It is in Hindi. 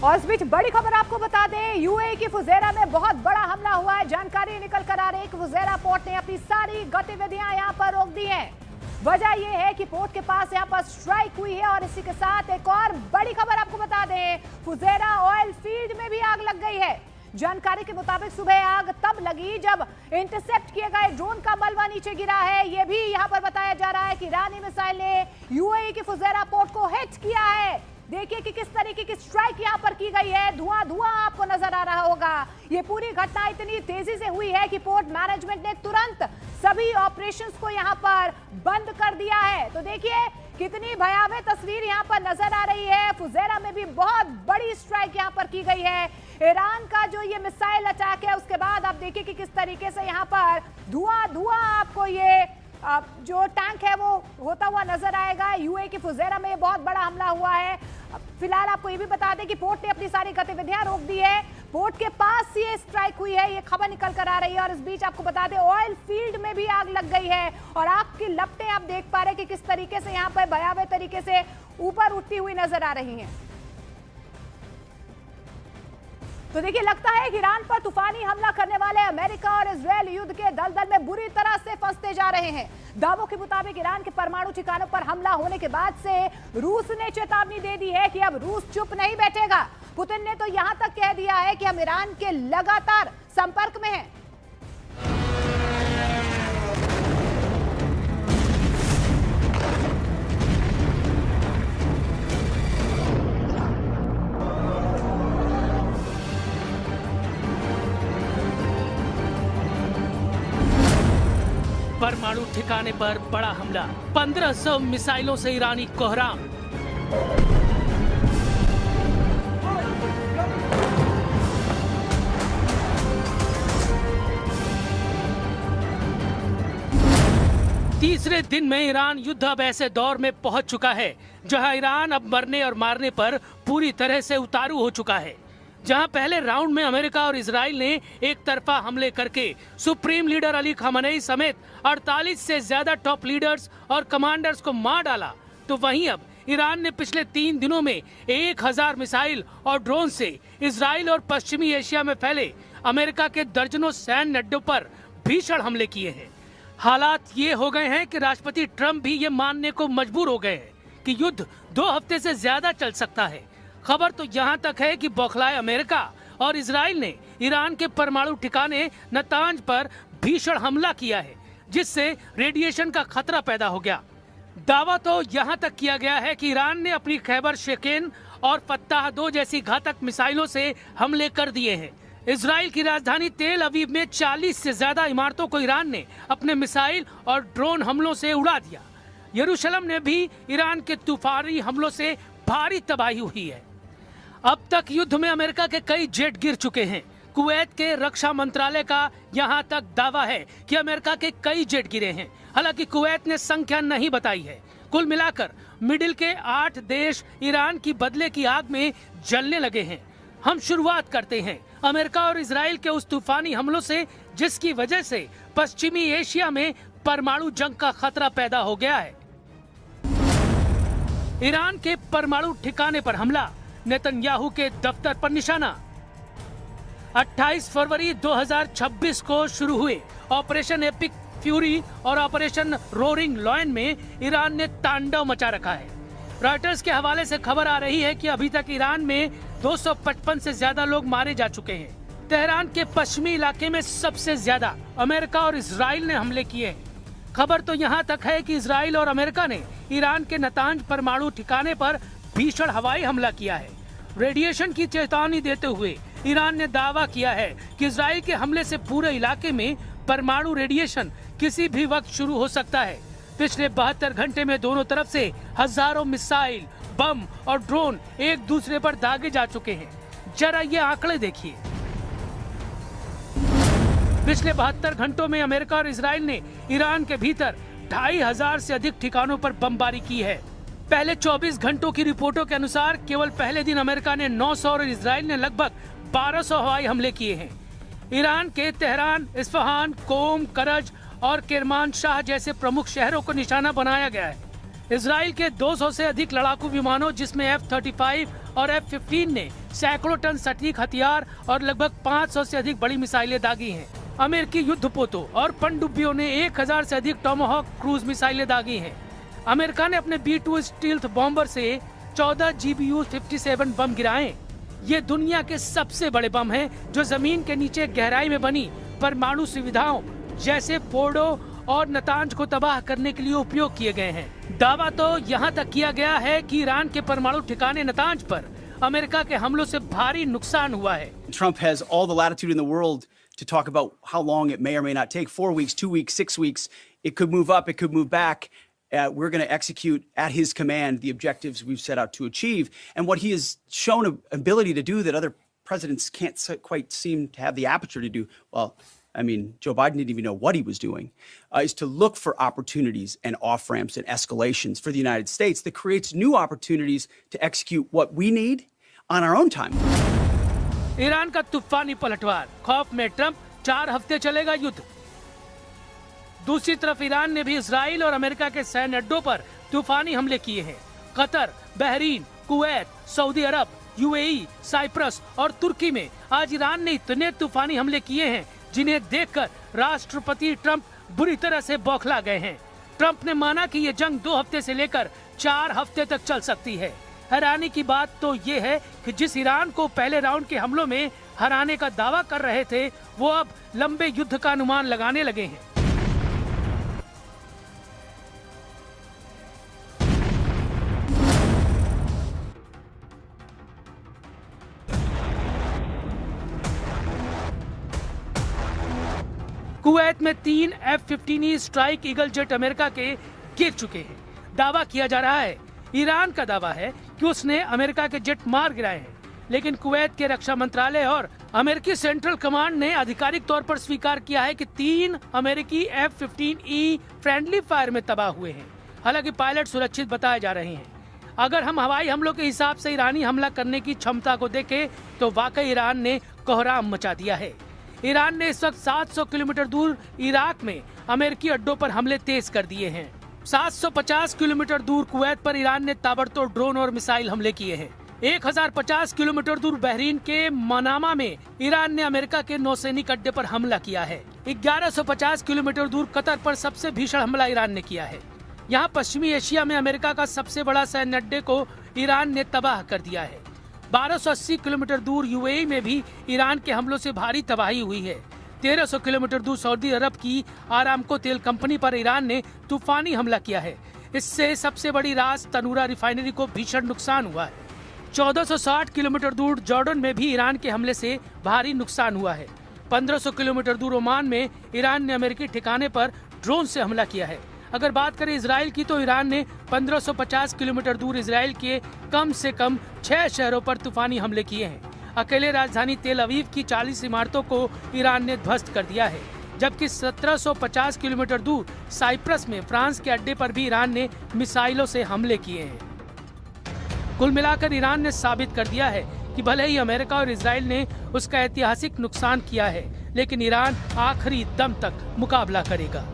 और इस बीच बड़ी खबर आपको बता दें, यूएई की फुजेरा में बहुत बड़ा हमला हुआ है। जानकारी निकल कर आ रही है कि फुजेरा पोर्ट ने अपनी सारी गतिविधियां यहां पर रोक दी हैं। वजह यह है कि पोर्ट के पास यहां पर स्ट्राइक हुई है। और इसी के साथ एक और बड़ी खबर आपको बता दें, फुजेरा ऑयल फील्ड में भी आग लग गई है। जानकारी के मुताबिक सुबह आग तब लगी जब इंटरसेप्ट किए गए ड्रोन का मलबा नीचे गिरा है। यह भी यहां पर बताया जा रहा है कि ईरानी मिसाइल ने यूएई की फुजेरा पोर्ट को हिट किया है। देखिए कि किस तरीके की स्ट्राइक यहां पर की गई है। धुआं धुआं आपको नजर आ रहा होगा। ये पूरी घटना इतनी तेजी से हुई है कि पोर्ट मैनेजमेंट ने तुरंत सभी ऑपरेशंस को यहां पर बंद कर दिया है। तो देखिए कितनी भयावह तस्वीर यहां पर नजर आ रही है। फुजेरा में भी बहुत बड़ी स्ट्राइक यहां पर की गई है। ईरान का जो ये मिसाइल अटैक है उसके बाद आप देखिए कि किस तरीके से यहां पर धुआं धुआं आपको ये जो टैंक है वो होता हुआ नजर आएगा। यूएई की फुजेरा में बहुत बड़ा हमला हुआ है। फिलहाल आपको ये भी बता दें कि पोर्ट ने अपनी सारी गतिविधियां रोक दी है। पोर्ट के पास ये स्ट्राइक हुई है, ये खबर निकल कर आ रही है। और इस बीच आपको बता दें ऑयल फील्ड में भी आग लग गई है और आग की लपटें आप देख पा रहे हैं कि किस तरीके से यहाँ पर भयावह तरीके से ऊपर उठती हुई नजर आ रही हैं। तो देखिए लगता है कि ईरान पर तूफानी हमला करने वाले अमेरिका और इजरायल युद्ध के दलदल में बुरी तरह से फंसते जा रहे हैं। दावों के मुताबिक ईरान के परमाणु ठिकानों पर हमला होने के बाद से रूस ने चेतावनी दे दी है कि अब रूस चुप नहीं बैठेगा। पुतिन ने तो यहां तक कह दिया है कि हम ईरान के लगातार संपर्क में हैं। परमाणु ठिकाने पर बड़ा हमला, 1500 मिसाइलों से ईरानी कोहराम। तीसरे दिन में ईरान युद्ध अब ऐसे दौर में पहुंच चुका है जहां ईरान अब मरने और मारने पर पूरी तरह से उतारू हो चुका है। जहां पहले राउंड में अमेरिका और इजराइल ने एक तरफा हमले करके सुप्रीम लीडर अली खamenei समेत 48 से ज्यादा टॉप लीडर्स और कमांडर्स को मार डाला, तो वहीं अब ईरान ने पिछले 3 दिनों में 1000 मिसाइल और ड्रोन से इजराइल और पश्चिमी एशिया में फैले अमेरिका के दर्जनों सैन्य अड्डों पर भीषण हमले किए हैं। हालात ये हो गए हैं कि राष्ट्रपति ट्रंप भी ये मानने को मजबूर हो गए हैं कि युद्ध 2 हफ्ते से ज्यादा चल सकता है। खबर तो यहाँ तक है कि बौखलाए अमेरिका और इजराइल ने ईरान के परमाणु ठिकाने नतांज पर भीषण हमला किया है, जिससे रेडिएशन का खतरा पैदा हो गया। दावा तो यहाँ तक किया गया है कि ईरान ने अपनी खैबर शेकेन और फत्ताह 2 जैसी घातक मिसाइलों से हमले कर दिए हैं। इजराइल की राजधानी तेल अवीव में 40 से ज्यादा इमारतों को ईरान ने अपने मिसाइल और ड्रोन हमलों से उड़ा दिया। यरूशलेम ने भी ईरान के तूफानी हमलों से भारी तबाही हुई है। अब तक युद्ध में अमेरिका के कई जेट गिर चुके हैं। कुवैत के रक्षा मंत्रालय का यहां तक दावा है कि अमेरिका के कई जेट गिरे हैं। हालांकि कुवैत ने संख्या नहीं बताई है। कुल मिलाकर मिडिल के 8 देश ईरान की बदले की आग में जलने लगे हैं। हम शुरुआत करते हैं अमेरिका और इजराइल के उस तूफानी हमलों से, जिसकी वजह से पश्चिमी एशिया में परमाणु जंग का खतरा पैदा हो गया है। ईरान के परमाणु ठिकाने पर हमला, नेतन्याहू के दफ्तर पर निशाना। 28 फरवरी 2026 को शुरू हुए ऑपरेशन एपिक फ्यूरी और ऑपरेशन रोरिंग लॉयन में ईरान ने तांडव मचा रखा है। रॉयटर्स के हवाले से खबर आ रही है कि अभी तक ईरान में 255 से ज्यादा लोग मारे जा चुके हैं। तेहरान के पश्चिमी इलाके में सबसे ज्यादा अमेरिका और इजराइल ने हमले किए हैं। खबर तो यहाँ तक है कि इजराइल और अमेरिका ने ईरान के नतांज परमाणु ठिकाने पर भीषण हवाई हमला किया है। रेडिएशन की चेतावनी देते हुए ईरान ने दावा किया है कि इजराइल के हमले से पूरे इलाके में परमाणु रेडिएशन किसी भी वक्त शुरू हो सकता है। पिछले 72 घंटे में दोनों तरफ से हजारों मिसाइल, बम और ड्रोन एक दूसरे पर दागे जा चुके हैं। जरा ये आंकड़े देखिए। पिछले 72 घंटों में अमेरिका और इजराइल ने ईरान के भीतर 2500 से अधिक ठिकानों पर बमबारी की है। पहले 24 घंटों की रिपोर्टों के अनुसार केवल पहले दिन अमेरिका ने 900 और इजराइल ने लगभग 1200 हवाई हमले किए हैं। ईरान के तेहरान, इस्फहान, कोम, करज और किरमान शाह जैसे प्रमुख शहरों को निशाना बनाया गया है। इजराइल के 200 से अधिक लड़ाकू विमानों जिसमें F-35 और F-15 ने सैकड़ों टन सटीक हथियार और लगभग 500 से अधिक बड़ी मिसाइलें दागी हैं। अमेरिकी युद्धपोतों और पनडुब्बियों ने 1000 से अधिक टोमाहॉक क्रूज मिसाइलें दागी हैं। अमेरिका ने अपने B-2 स्टील्थ बॉम्बर से 14 GBU-57 बम गिराए। ये दुनिया के सबसे बड़े बम हैं जो जमीन के नीचे गहराई में बनी परमाणु सुविधाओं जैसे फोर्डो और नतांज को तबाह करने के लिए उपयोग किए गए हैं। दावा तो यहाँ तक किया गया है कि ईरान के परमाणु ठिकाने नतांज पर अमेरिका के हमलों से भारी नुकसान हुआ है। Trump has all the latitude in the world to talk about how long it may or may not take. 4 weeks, 2 weeks, 6 weeks. It could move up, it could move back. We're going to execute at his command the objectives we've set out to achieve. And what he has shown an ability to do that other presidents can't quite seem to have the aperture to do, well, I mean, Joe Biden didn't even know what he was doing, is to look for opportunities and off-ramps and escalations for the United States that creates new opportunities to execute what we need on our own time. Iran का तूफानी पलटवार, खौफ में ट्रंप, 4 हफ्ते चलेगा युद्ध। दूसरी तरफ ईरान ने भी इजराइल और अमेरिका के सैन्य अड्डों पर तूफानी हमले किए हैं। कतर, बहरीन, कुवैत, सऊदी अरब, यूएई, साइप्रस और तुर्की में आज ईरान ने इतने तूफानी हमले किए हैं जिन्हें देखकर राष्ट्रपति ट्रंप बुरी तरह से बौखला गए हैं। ट्रंप ने माना कि ये जंग 2 हफ्ते से लेकर 4 हफ्ते तक चल सकती है। हैरानी की बात तो ये है कि जिस ईरान को पहले राउंड के हमलों में हराने का दावा कर रहे थे, वो अब लंबे युद्ध का अनुमान लगाने लगे हैं। कुवैत में 3 F-15E strike eagle jet America के गिर चुके हैं। दावा किया जा रहा है, ईरान का दावा है कि उसने अमेरिका के जेट मार गिराए हैं, लेकिन कुवैत के रक्षा मंत्रालय और अमेरिकी सेंट्रल कमांड ने आधिकारिक तौर पर स्वीकार किया है कि 3 अमेरिकी F-15E फ्रेंडली फायर में तबाह हुए हैं। हालांकि पायलट सुरक्षित बताए जा रहे हैं। अगर हम हवाई हमलों के हिसाब से ईरानी हमला करने की क्षमता को देखें तो वाकई ईरान ने कोहराम मचा दिया है। ईरान ने इस वक्त 700 किलोमीटर दूर इराक में अमेरिकी अड्डों पर हमले तेज कर दिए हैं। 750 किलोमीटर दूर कुवैत पर ईरान ने ताबड़तोड़ ड्रोन और मिसाइल हमले किए हैं। 1050 किलोमीटर दूर बहरीन के मनामा में ईरान ने अमेरिका के नौसैनिक अड्डे पर हमला किया है। 1150 किलोमीटर दूर कतर पर सबसे भीषण हमला ईरान ने किया है। यहाँ पश्चिमी एशिया में अमेरिका का सबसे बड़ा सैन्य अड्डे को ईरान ने तबाह कर दिया है। 1280 किलोमीटर दूर यूएई में भी ईरान के हमलों से भारी तबाही हुई है। 1300 किलोमीटर दूर सऊदी अरब की आरामको तेल कंपनी पर ईरान ने तूफानी हमला किया है। इससे सबसे बड़ी रास तनूरा रिफाइनरी को भीषण नुकसान हुआ है। 1460 किलोमीटर दूर जॉर्डन में भी ईरान के हमले से भारी नुकसान हुआ है। 1500 किलोमीटर दूर ओमान में ईरान ने अमेरिकी ठिकाने पर ड्रोन से हमला किया है। अगर बात करें इजराइल की तो ईरान ने 1550 किलोमीटर दूर इजराइल के कम से कम 6 शहरों पर तूफानी हमले किए हैं। अकेले राजधानी तेल अवीव की 40 इमारतों को ईरान ने ध्वस्त कर दिया है, जबकि 1750 किलोमीटर दूर साइप्रस में फ्रांस के अड्डे पर भी ईरान ने मिसाइलों से हमले किए हैं। कुल मिलाकर ईरान ने साबित कर दिया है कि भले ही अमेरिका और इजराइल ने उसका ऐतिहासिक नुकसान किया है, लेकिन ईरान आखिरी दम तक मुकाबला करेगा।